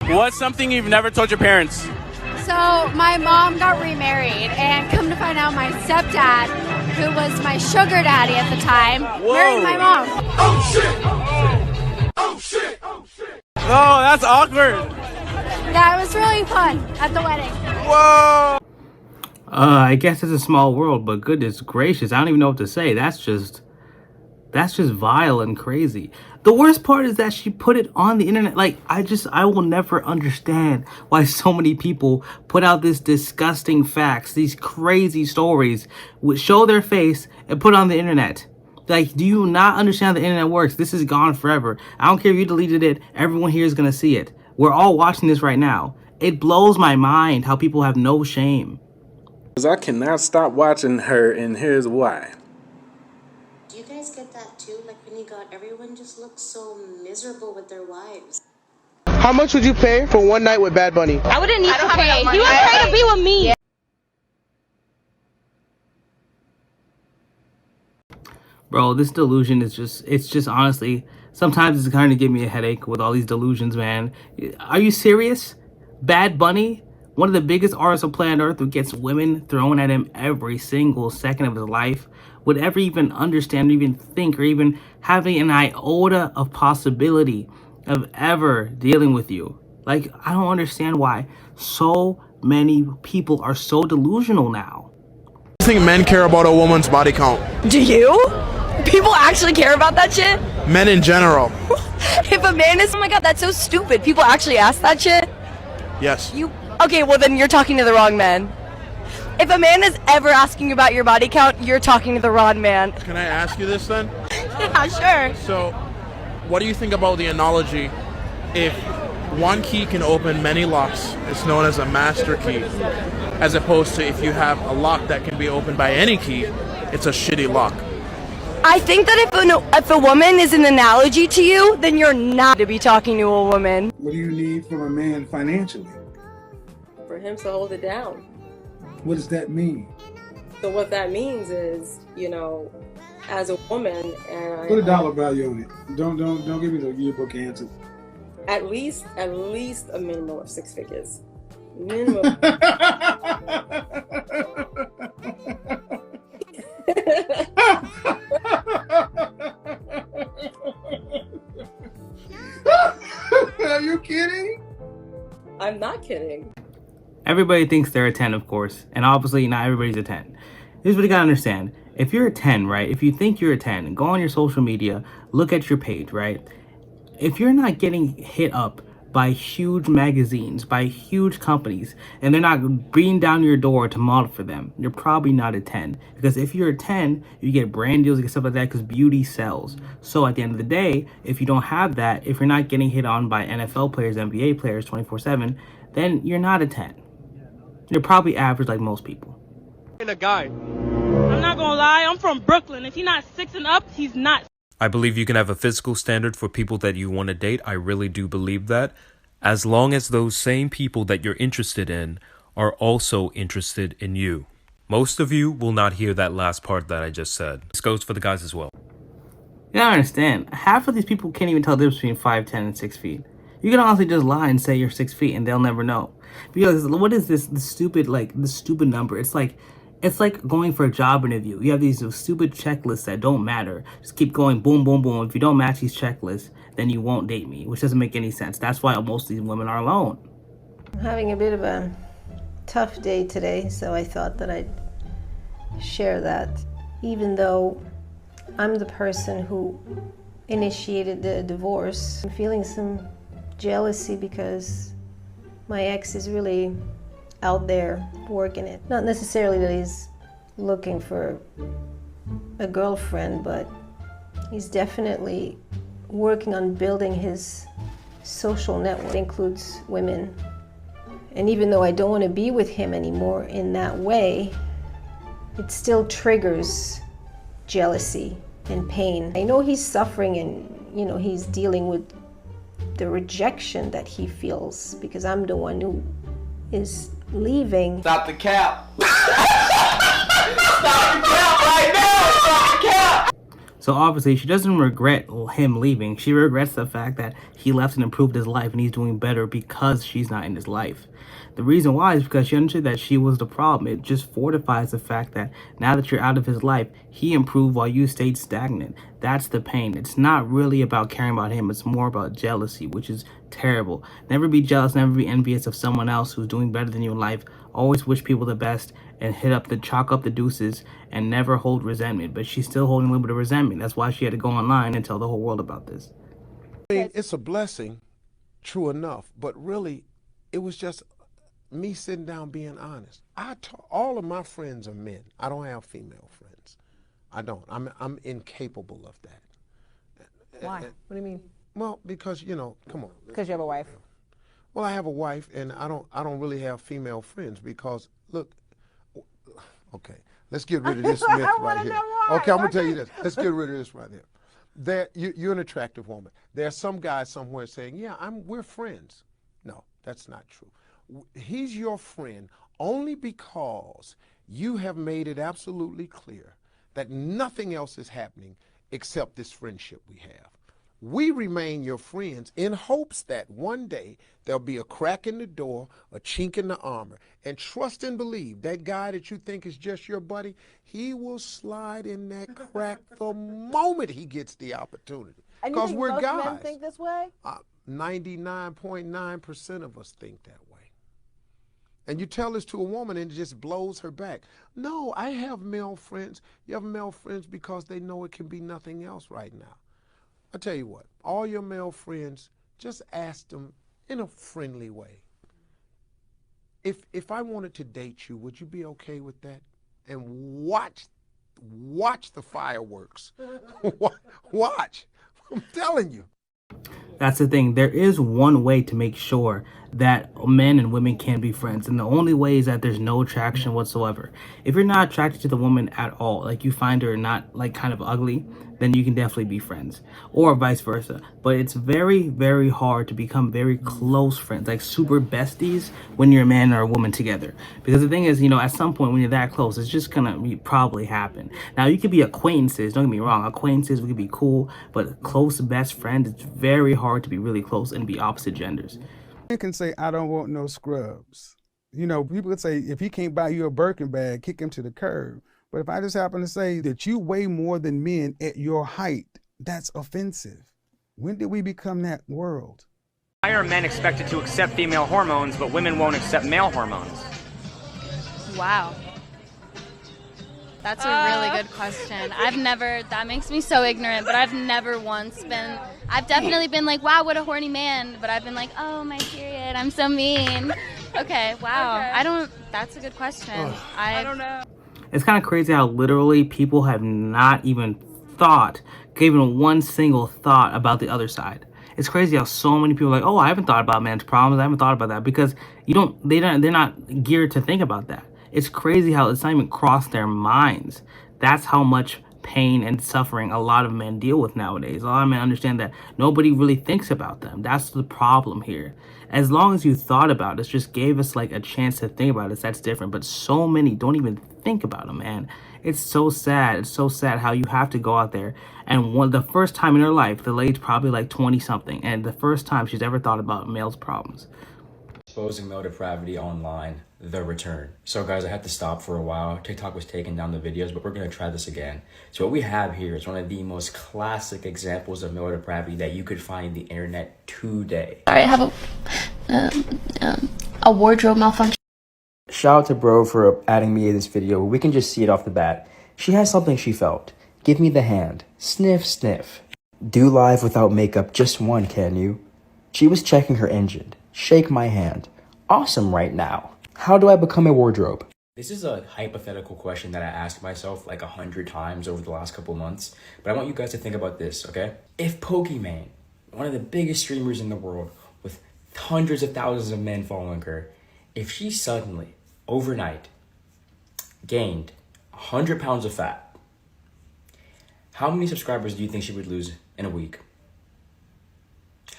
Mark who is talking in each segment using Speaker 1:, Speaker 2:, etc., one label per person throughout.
Speaker 1: What's something you've never told your parents?
Speaker 2: So my mom got remarried, and come to find out, my stepdad, who was my sugar daddy at the time, married my mom.
Speaker 3: Oh shit! Oh shit! Oh shit!
Speaker 1: Oh, that's awkward.
Speaker 2: Yeah, it was really fun at the wedding.
Speaker 1: Whoa.
Speaker 4: I guess it's a small world, but goodness gracious, I don't even know what to say. That's just vile and crazy. The worst part is that she put it on the internet. Like, I will never understand why so many people put out this disgusting facts, these crazy stories, would show their face and put it on the internet. Like, do you not understand how the internet works? This is gone forever. I don't care if you deleted it. Everyone here is going to see it. We're all watching this right now. It blows my mind how people have no shame.
Speaker 5: I cannot stop watching her, and here's why.
Speaker 6: Do you guys get that too? Like when you got everyone just looks so miserable with their wives.
Speaker 7: How much would you pay for one night with Bad Bunny?
Speaker 8: I wouldn't need to pay. He was trying to be with me. Yeah.
Speaker 4: Bro, this delusion is just honestly, sometimes it's kind of give me a headache with all these delusions, man. Are you serious? Bad Bunny, one of the biggest artists on planet Earth, who gets women thrown at him every single second of his life, would ever even understand, or even think, or even having an iota of possibility of ever dealing with you. Like, I don't understand why so many people are so delusional now.
Speaker 9: I think men care about a woman's body count.
Speaker 8: Do you? People actually care about that shit?
Speaker 9: Men in general.
Speaker 8: If a man is, oh my god, that's so stupid. People actually ask that shit?
Speaker 9: Yes.
Speaker 8: Okay, well then you're talking to the wrong man. If a man is ever asking about your body count, you're talking to the wrong man.
Speaker 9: Can I ask you this then?
Speaker 8: Yeah, sure.
Speaker 9: So, what do you think about the analogy, if one key can open many locks, it's known as a master key, as opposed to if you have a lock that can be opened by any key, it's a shitty lock?
Speaker 8: I think that if a woman is an analogy to you, then you're not to be talking to a woman.
Speaker 10: What do you need from a man financially?
Speaker 11: For him to hold it down.
Speaker 10: What does that mean?
Speaker 11: So what that means is, you know, as a woman, and
Speaker 10: put a dollar value on it. Don't give me the yearbook answer.
Speaker 11: At least a minimum of 6 figures. Minimum.
Speaker 10: Are you kidding?
Speaker 11: I'm not kidding.
Speaker 4: Everybody thinks they're a 10, of course, and obviously not everybody's a 10. Here's what you gotta understand. If you're a 10, right, if you think you're a 10, go on your social media, look at your page, right? If you're not getting hit up by huge magazines, by huge companies, and they're not beating down your door to model for them, you're probably not a 10. Because if you're a 10, you get brand deals, you get stuff like that, because beauty sells. So at the end of the day, if you don't have that, if you're not getting hit on by NFL players, NBA players 24/7, then you're not a 10. You're probably average like most people.
Speaker 12: A guy. I'm not gonna lie, I'm from Brooklyn. If he's not 6 and up, he's not.
Speaker 13: I believe you can have a physical standard for people that you want to date. I really do believe that. As long as those same people that you're interested in are also interested in you. Most of you will not hear that last part that I just said. This goes for the guys as well.
Speaker 4: You gotta understand, half of these people can't even tell the difference between 5'10" and 6 feet. You can honestly just lie and say you're 6 feet and they'll never know. Because what is this stupid number? It's like going for a job interview. You have these stupid checklists that don't matter. Just keep going, boom, boom, boom. If you don't match these checklists, then you won't date me, which doesn't make any sense. That's why most of these women are alone.
Speaker 14: I'm having a bit of a tough day today, so I thought that I'd share that. Even though I'm the person who initiated the divorce, I'm feeling some jealousy because my ex is really out there working it. Not necessarily that he's looking for a girlfriend, but he's definitely working on building his social network. It includes women. And even though I don't want to be with him anymore in that way, it still triggers jealousy and pain. I know he's suffering and, you know, he's dealing with the rejection that he feels because I'm the one who is leaving.
Speaker 3: Stop the cap. Stop the cap right now. Stop the cap.
Speaker 4: So obviously she doesn't regret him leaving. She regrets the fact that he left and improved his life and he's doing better because she's not in his life. The reason why is because she understood that she was the problem. It just fortifies the fact that now that you're out of his life, he improved while you stayed stagnant. That's the pain. It's not really about caring about him. It's more about jealousy, which is terrible. Never be jealous, never be envious of someone else who's doing better than you in life. Always wish people the best and chalk up the deuces and never hold resentment. But she's still holding a little bit of resentment. That's why she had to go online and tell the whole world about this.
Speaker 15: I mean, it's a blessing, true enough, but really it was just me sitting down being honest. All of my friends are men. I don't have female friends. I don't. I'm incapable of that.
Speaker 16: Why? What do you mean?
Speaker 15: Well, because, you know, come on.
Speaker 16: Because you have a wife.
Speaker 15: Well, I have a wife, and I don't really have female friends because, look, okay, let's get rid of this myth right here. Okay, I'm gonna tell you this. Let's get rid of this right here. You're an attractive woman. There's some guy somewhere saying, yeah, we're friends. No, that's not true. He's your friend only because you have made it absolutely clear that nothing else is happening except this friendship we have. We remain your friends in hopes that one day there'll be a crack in the door, a chink in the armor, and trust and believe that guy that you think is just your buddy, he will slide in that crack the moment he gets the opportunity. Because we're
Speaker 16: most
Speaker 15: guys.
Speaker 16: Men think this way?
Speaker 15: 99.9% of us think that way. And you tell this to a woman and it just blows her back. No, I have male friends. You have male friends because they know it can be nothing else right now. I tell you what, all your male friends, just ask them in a friendly way. If I wanted to date you, would you be okay with that? And watch the fireworks. Watch. I'm telling you.
Speaker 4: That's the thing. There is one way to make sure that men and women can be friends, and the only way is that there's no attraction whatsoever. If you're not attracted to the woman at all, like you find her not like kind of ugly, then you can definitely be friends, or vice versa. But it's very, very hard to become very close friends, like super besties, when you're a man or a woman together. Because the thing is, you know, at some point when you're that close, it's just gonna probably happen. Now, you could be acquaintances, don't get me wrong, acquaintances, we could be cool, but close best friends, it's very hard to be really close and be opposite genders.
Speaker 10: You can say, I don't want no scrubs. You know, people could say, if he can't buy you a Birkin bag, kick him to the curb. But if I just happen to say that you weigh more than men at your height, that's offensive. When did we become that world?
Speaker 17: Why are men expected to accept female hormones, but women won't accept male hormones?
Speaker 2: Wow. That's a really good question. That makes me so ignorant, but I've definitely been like, wow, what a horny man. But I've been like, oh, my period, I'm so mean. Okay, wow. Okay. That's a good question. I don't know.
Speaker 4: It's kind of crazy how literally people have not even given one single thought about the other side. It's crazy how so many people are like, oh, I haven't thought about men's problems. I haven't thought about that, because they're not geared to think about that. It's crazy how it's not even crossed their minds. That's how much pain and suffering a lot of men deal with nowadays. A lot of men understand that nobody really thinks about them. That's the problem here. As long as you thought about it, just gave us like a chance to think about it, that's different. But so many don't even think about them, man. It's so sad. It's so sad how you have to go out there and the first time in her life, the lady's probably like 20 something, and the first time she's ever thought about males' problems.
Speaker 18: Exposing male depravity online, the return. So guys, I had to stop for a while. TikTok was taking down the videos, but we're gonna try this again. So what we have here is one of the most classic examples of male depravity that you could find on the internet today.
Speaker 19: Sorry, I have a wardrobe malfunction.
Speaker 18: Shout out to bro for adding me in this video. We can just see it off the bat. She has something she felt. Give me the hand. Sniff, sniff. Do live without makeup, just one, can you? She was checking her engine. Shake my hand. Awesome right now. How do I become a wardrobe? This is a hypothetical question that I asked myself like 100 times over the last couple months, but I want you guys to think about this, okay? If Pokimane, one of the biggest streamers in the world with hundreds of thousands of men following her, if she suddenly, overnight, gained 100 pounds of fat, how many subscribers do you think she would lose in a week?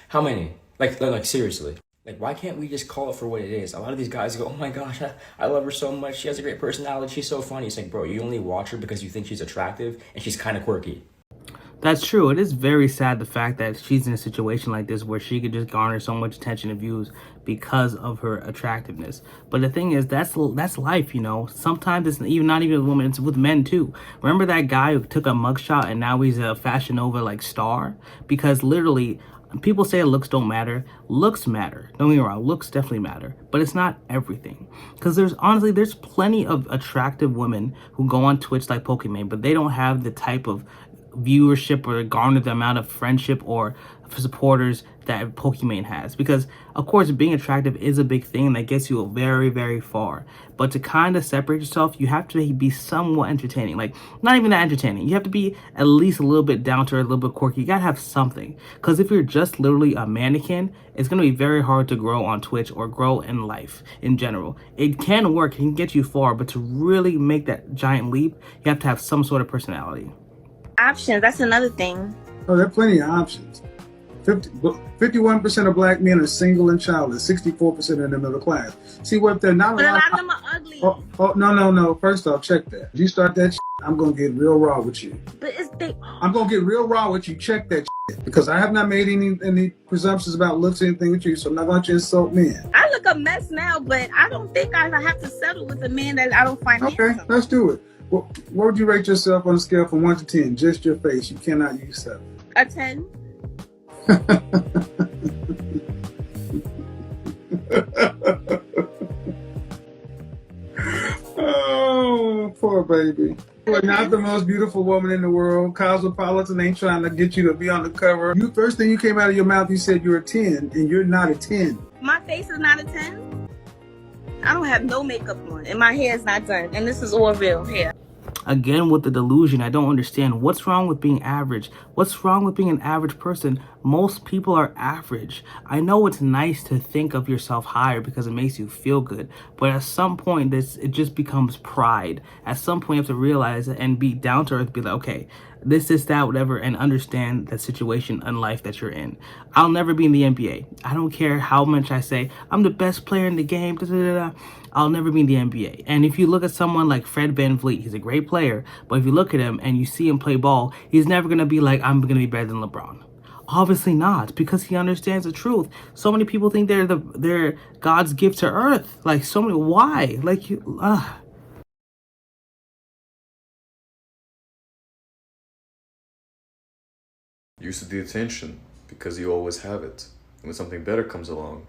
Speaker 18: How many? Like seriously. Like, why can't we just call it for what it is? A lot of these guys go, oh my gosh, I love her so much. She has a great personality. She's so funny. It's like, bro, you only watch her because you think she's attractive and she's kind of quirky.
Speaker 4: That's true. It is very sad the fact that she's in a situation like this where she could just garner so much attention and views because of her attractiveness. But the thing is, that's life, you know. Sometimes it's even not even with women, it's with men too. Remember that guy who took a mugshot and now he's a Fashion Nova like star? Because literally, people say looks don't matter. Looks matter. Don't get me wrong, looks definitely matter. But it's not everything. Because there's plenty of attractive women who go on Twitch like Pokimane, but they don't have the type of viewership or garner the amount of friendship or supporters that Pokimane has. Because of course being attractive is a big thing that gets you very, very far, but to kind of separate yourself, you have to be somewhat entertaining. Like, not even that entertaining, you have to be at least a little bit down to earth, a little bit quirky. You gotta have something, because if you're just literally a mannequin, it's gonna be very hard to grow on Twitch or grow in life in general. It can work, it can get you far, but to really make that giant leap, you have to have some sort of personality.
Speaker 16: Options, that's another thing.
Speaker 10: Oh, there are plenty of options. 51% of black men are single and childless. 64% are in the middle class. See, what they're not.
Speaker 16: But a lot of them are ugly.
Speaker 10: Oh, no. First off, check that. If you start that shit, I'm gonna get real raw with you.
Speaker 16: But
Speaker 10: I'm gonna get real raw with you. Check that shit. Because I have not made any presumptions about looks or anything with you, so I'm not going to insult men.
Speaker 16: I look a mess now, but I don't think I have to settle with a man that I don't find handsome.
Speaker 10: Okay, let's do it. What would you rate yourself on a scale from 1 to 10? Just your face. You cannot use 7.
Speaker 16: A 10.
Speaker 10: Oh, poor baby. You are not the most beautiful woman in the world. Cosmopolitan ain't trying to get you to be on the cover. First thing you came out of your mouth, you said you're a 10, and you're not a 10.
Speaker 16: My face is not a 10. I don't have no makeup on, and my hair is not done, and this is all real hair.
Speaker 4: Again, with the delusion, I don't understand. What's wrong with being average? What's wrong with being an average person? Most people are average. I know it's nice to think of yourself higher because it makes you feel good, but at some point, it just becomes pride. At some point, you have to realize it and be down to earth, be like, okay, this is that, whatever, and understand the situation in life that you're in. I'll never be in the NBA. I don't care how much I say, I'm the best player in the game, I'll never be in the NBA. And if you look at someone like Fred VanVleet, he's a great player, but if you look at him and you see him play ball, he's never going to be like, I'm going to be better than LeBron. Obviously not, because he understands the truth. So many people think they're God's gift to earth. Like, so many, why? Like,
Speaker 19: Used to the attention because you always have it. When something better comes along,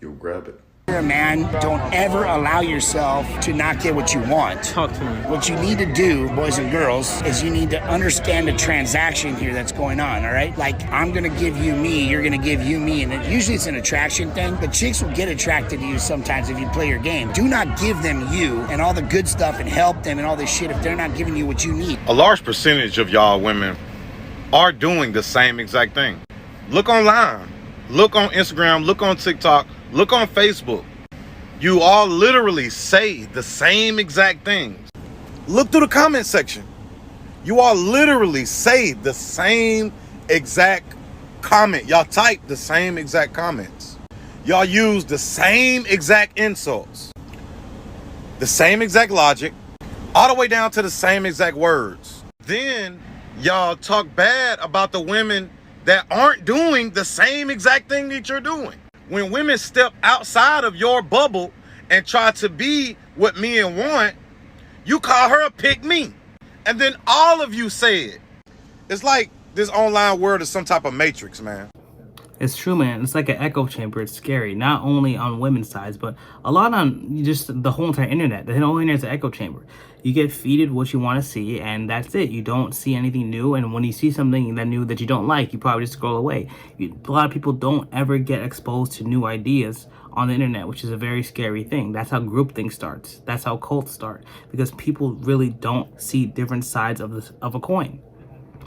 Speaker 19: you'll grab it.
Speaker 20: You're a man, don't ever allow yourself to not get what you want.
Speaker 1: Talk to me.
Speaker 20: What you need to do, boys and girls, is you need to understand the transaction here that's going on, all right? Like, I'm going to give you me, you're going to give you me, and usually it's an attraction thing, but chicks will get attracted to you sometimes if you play your game. Do not give them you and all the good stuff and help them and all this shit if they're not giving you what you need.
Speaker 21: A large percentage of y'all women are doing the same exact thing. Look online, look on Instagram, look on TikTok, look on Facebook. You all literally say the same exact things. Look through the comment section. You all literally say the same exact comment. Y'all type the same exact comments. Y'all use the same exact insults, the same exact logic, all the way down to the same exact words. Then y'all talk bad about the women that aren't doing the same exact thing that you're doing. When women step outside of your bubble and try to be what men want, you call her a pick me. And then all of you say it. It's like this online world is some type of matrix, man.
Speaker 4: It's true, man. It's like an echo chamber. It's scary, not only on women's sides, but a lot on just the whole entire internet. The whole internet is an echo chamber. You get feeded what you want to see, and that's it. You don't see anything new, and when you see something that new that you don't like, you probably just scroll away. A lot of people don't ever get exposed to new ideas on the internet, which is a very scary thing. That's how groupthink starts. That's how cults start, because people really don't see different sides of a coin.